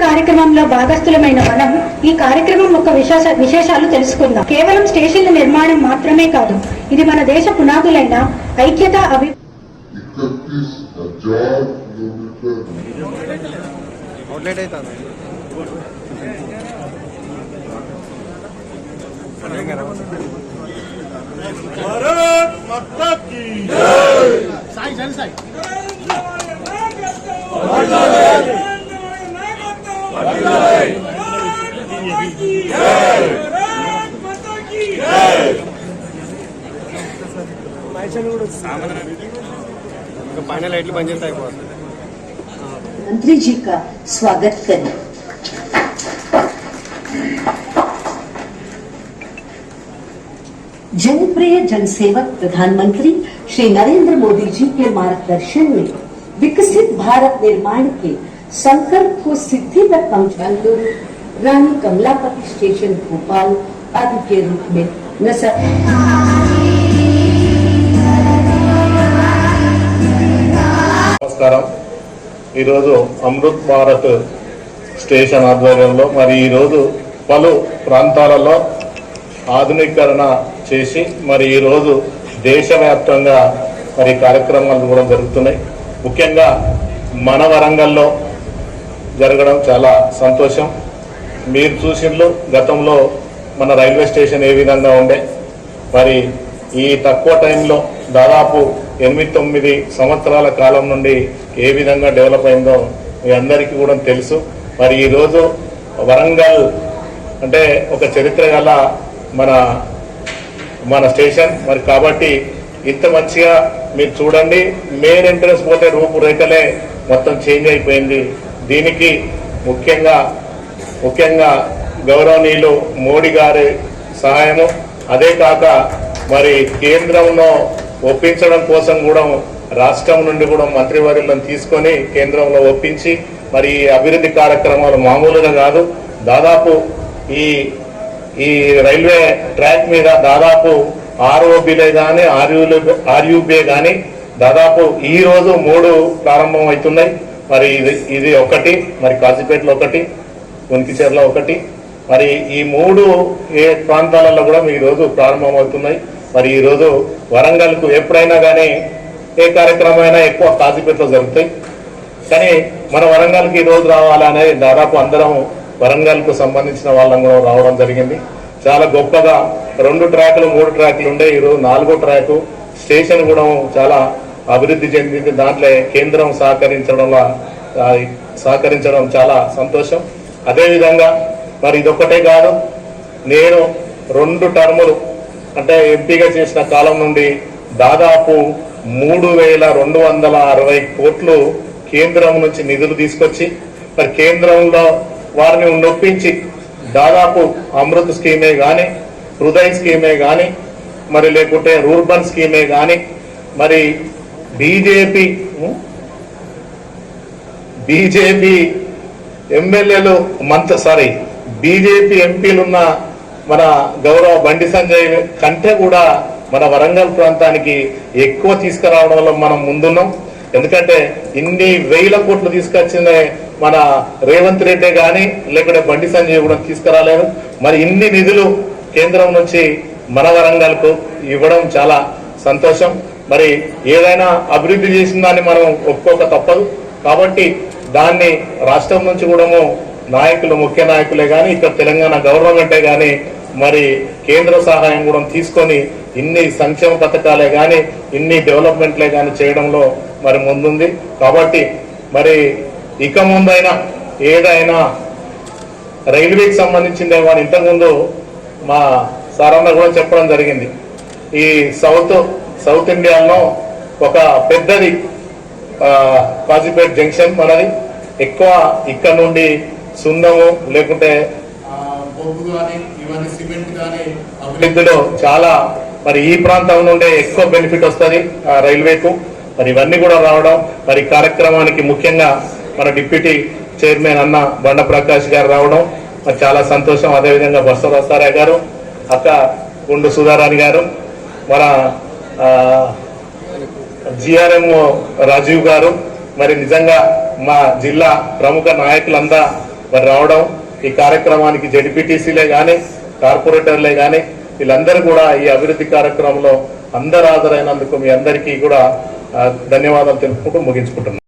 కార్యక్రమంలో భాగస్థులమైన మనం ఈ కార్యక్రమం యొక్క విశేషాలు తెలుసుకుందాం. కేవలం స్టేషన్ల నిర్మాణం మాత్రమే కాదు, ఇది మన దేశ పునాదులైన ఐక్యత मंत्री जी का स्वागत करें। जनप्रिय जनसेवक प्रधानमंत्री श्री नरेंद्र मोदी जी के मार्गदर्शन में विकसित भारत निर्माण के संकल्प को सिद्धि तक पहुंचाने रानी कमलापति स्टेशन भोपाल आदि के रूप में नजर నమస్కారం. ఈరోజు అమృత్ భారత్ స్టేషన్ ఆధ్వర్యంలో మరి ఈరోజు పలు ప్రాంతాలలో ఆధునీకరణ చేసి మరి ఈరోజు దేశవ్యాప్తంగా మరి కార్యక్రమాలు కూడా జరుగుతున్నాయి. ముఖ్యంగా మన వరంగల్లో జరగడం చాలా సంతోషం. మీరు చూసిండ్రు గతంలో మన రైల్వే స్టేషన్ ఏ విధంగా ఉండే, మరి ఈ తక్కువ టైంలో దాదాపు 8-9 సంవత్సరాల కాలం నుండి ఏ విధంగా డెవలప్ అయిందో మీ అందరికీ కూడా తెలుసు. మరి ఈరోజు వరంగల్ అంటే ఒక చరిత్ర గల మన స్టేషన్. మరి కాబట్టి ఇంత మంచిగా మీరు చూడండి, మెయిన్ ఎంట్రన్స్ పోతే రూపురేఖలే మొత్తం చేంజ్ అయిపోయింది. దీనికి ముఖ్యంగా గౌరవనీయులు మోడీ గారి సహాయము, అదే కాక మరి కేంద్రంలో ఒప్పించడం కోసం కూడా రాష్ట్రం నుండి కూడా మంత్రివర్యులను తీసుకొని కేంద్రంలో ఒప్పించి మరి అభివృద్ధి కార్యక్రమాలు మామూలుగా కాదు. దాదాపు ఈ రైల్వే ట్రాక్ మీద దాదాపు ఆర్ఓబిలే కానీ ఆర్యూబీఏ కానీ దాదాపు ఈ రోజు 3 ప్రారంభం అవుతున్నాయి. మరి ఇది ఒకటి, మరి కాజీపేటలో ఒకటి, ఉనికిచెర్ల ఒకటి, మరి ఈ 3 ప్రాంతాలలో కూడా ఈ రోజు ప్రారంభం అవుతున్నాయి. మరి ఈ రోజు వరంగల్కు ఎప్పుడైనా కానీ ఏ కార్యక్రమం అయినా ఎక్కువ కాజీపేటలో జరుగుతాయి. కానీ మన వరంగల్కి ఈ రోజు రావాలనే దాదాపు అందరం వరంగల్కు సంబంధించిన వాళ్ళం కూడా రావడం జరిగింది. చాలా గొప్పగా 2 ట్రాకులు 3 ట్రాకులు ఉండే ఈరోజు 4వ ట్రాకు స్టేషన్ కూడా చాలా అభివృద్ధి చెందింది. దాంట్లో కేంద్రం సహకరించడం చాలా సంతోషం. అదేవిధంగా మరి ఇదొక్కటే కాదు, నేను 2 టర్ములు అంటే ఎంపీగా చేసిన కాలం నుండి దాదాపు 3,260 కోట్లు కేంద్రం నుంచి నిధులు తీసుకొచ్చి మరి కేంద్రంలో వారిని నొప్పించి దాదాపు అమృత్ స్కీమే కానీ, హృదయ్ స్కీమే కానీ, మరి లేకుంటే రూర్బన్ స్కీమే కానీ, మరి బీజేపీ ఎమ్మెల్యేలు బీజేపీ ఎంపీలున్న మన గౌరవ బండి సంజయ్ కంటే కూడా మన వరంగల్ ప్రాంతానికి ఎక్కువ తీసుకురావడంలో మనం ముందున్నాం. ఎందుకంటే ఇన్ని 1000 కోట్లు తీసుకొచ్చిన మన రేవంత్ రెడ్డి కానీ లేకుంటే బండి సంజయ్ కూడా తీసుకురాలేదు. మరి ఇన్ని నిధులు కేంద్రం నుంచి మన వరంగల్కు ఇవ్వడం చాలా సంతోషం. మరి ఏదైనా అభివృద్ధి చేసిన దాన్ని మనం ఒప్పుకోక తప్పదు. కాబట్టి దాన్ని రాష్ట్రం నుంచి కూడా ముఖ్య నాయకులే కానీ ఇక్కడ తెలంగాణ గవర్నమెంటే కానీ మరి కేంద్ర సహాయం కూడా తీసుకొని ఇన్ని సంక్షేమ పథకాలే కానీ ఇన్ని డెవలప్మెంట్లే కానీ చేయడంలో మరి ముందుంది. కాబట్టి మరి ఇక ముందైనా ఏదైనా రైల్వేకి సంబంధించిందేమో అని ఇంతకుముందు మా సారన్న కూడా చెప్పడం జరిగింది. ఈ సౌత్ ఇండియాలో ఒక పెద్దది కాజీపేట్ జంక్షన్ మనది. ఎక్కువ ఇక్కడ నుండి సున్నము లేకుంటే బొగ్గు కానీ ఇవన్నీ సిమెంట్ కానీ అభివృద్ధిలో చాలా మరి ఈ ప్రాంతం నుండే ఎక్కువ బెనిఫిట్ వస్తుంది రైల్వేకు. మరి ఇవన్నీ కూడా రావడం మరి కార్యక్రమానికి ముఖ్యంగా మన డిప్యూటీ చైర్మన్ అన్న బండ ప్రకాష్ గారు రావడం మరి చాలా సంతోషం. అదేవిధంగా బసవరాజారాయ్ గారు, అక్క గుండు సుధారాణి గారు, మన జిఆర్ఎం రాజీవ్ గారు, మరి నిజంగా మా జిల్లా ప్రముఖ నాయకులంతా మరి రావడం, ఈ కార్యక్రమానికి జెడ్పీటీసీలే కానీ కార్పొరేటర్లే కానీ వీళ్ళందరూ కూడా ఈ అభివృద్ధి కార్యక్రమంలో అందరూ హాజరైనందుకు మీ అందరికీ కూడా ధన్యవాదాలు తెలుపుకుంటూ ముగించుకుంటున్నాను.